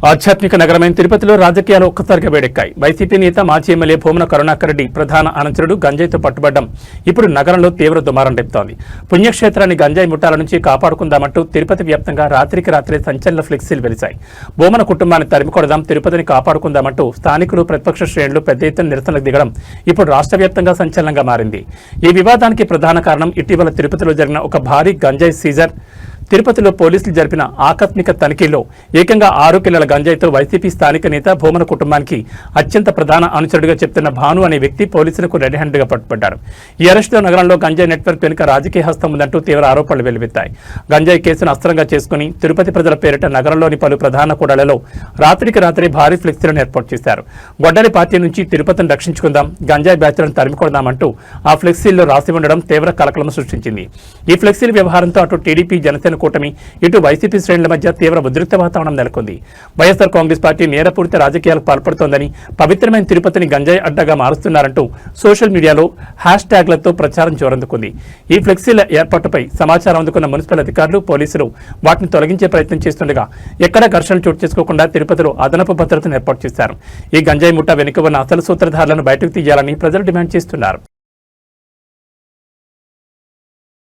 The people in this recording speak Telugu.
ఆధ్యాత్మిక నగరమైన తిరుపతిలో రాజకీయాలు ఒక్కసారిగా వేడెక్కాయి. వైసీపీ నేత మాజీ ఎమ్మెల్యే భూమన కరుణాకర్ రెడ్డి ప్రధాన అనుచరుడు గంజాయితో పట్టుబడ్డం ఇప్పుడు నగరంలో తీవ్ర దుమారం రేపుతోంది. పుణ్యక్షేత్రాన్ని గంజాయి ముఠాల నుంచి కాపాడుకుందామంటూ తిరుపతి వ్యాప్తంగా రాత్రికి రాత్రే సంచలన ఫ్లెక్సీలు వెలిశాయి. భూమన కుటుంబాన్ని తరిమికొడదాం, తిరుపతిని కాపాడుకుందామంటూ స్థానికులు, ప్రతిపక్ష శ్రేణులు పెద్ద ఎత్తున నిరసనలకు దిగడం ఇప్పుడు రాష్ట్ర వ్యాప్తంగా సంచలనంగా మారింది. ఈ వివాదానికి ప్రధాన కారణం ఇటీవల తిరుపతిలో జరిగిన ఒక భారీ గంజాయి సీజర్. తిరుపతిలో పోలీసులు జరిపిన ఆకస్మిక తనిఖీల్లో ఏకంగా 6 కిలోల గంజాయితో వైసీపీ స్థానిక నేత భూమన కుటుంబానికి అత్యంత ప్రధాన అనుచరుడిగా చెప్తున్న భాను అనే వ్యక్తి పోలీసులకు రెడ్ హ్యాండ్గా పట్టుబడ్డారు. ఈ అరెస్టులో నగరంలో గంజాయి నెట్వర్క్ వెనుక రాజకీయ హస్తం ఉందంటూ తీవ్ర ఆరోపణలు వెలువెత్తాయి. గంజాయి కేసును అస్త్రంగా చేసుకుని తిరుపతి ప్రజల పేరిట నగరంలోని పలు ప్రధాన కూడళ్లలో రాత్రికి రాత్రి భారీ ఫ్లెక్సీలను ఏర్పాటు చేశారు. గొడ్డలి పార్టీ నుంచి తిరుపతిని రక్షించుకుందాం, గంజాయి బ్యాచ్లను తరిమికొడదామంటూ ఆ ఫ్లెక్సీల్లో రాసి ఉండడం తీవ్ర కలకలం సృష్టించింది. ఈ ఫ్లెక్సీల వ్యవహారంతో అటు టీడీపీ, జనసేన కూటమి, ఇటు వైసీపీ శ్రేణుల మధ్య తీవ్ర ఉద్రిక్త వాతావరణం నెలకొంది. వైఎస్ఆర్ కాంగ్రెస్ పార్టీ నేరపూరిత రాజకీయాలకు పాల్పడుతోందని, పవిత్రమైన తిరుపతిని గంజాయి అడ్డగా మారుస్తున్నారంటూ సోషల్ మీడియాలో హ్యాష్ ట్యాగ్లతో ప్రచారం జోరందుకుంది. ఈ ఫ్లెక్సీల ఏర్పాటుపై సమాచారం అందుకున్న మున్సిపల్ అధికారులు, పోలీసులు వాటిని తొలగించే ప్రయత్నం చేస్తుండగా ఎక్కడా ఘర్షణలు చోటు చేసుకోకుండా తిరుపతిలో అదనపు భద్రతను ఏర్పాటు చేశారు. ఈ గంజాయి ముఠా వెనుక ఉన్న అసలు సూత్రధారులను బయటకు తీయాలని ప్రజలు డిమాండ్ చేస్తున్నారు.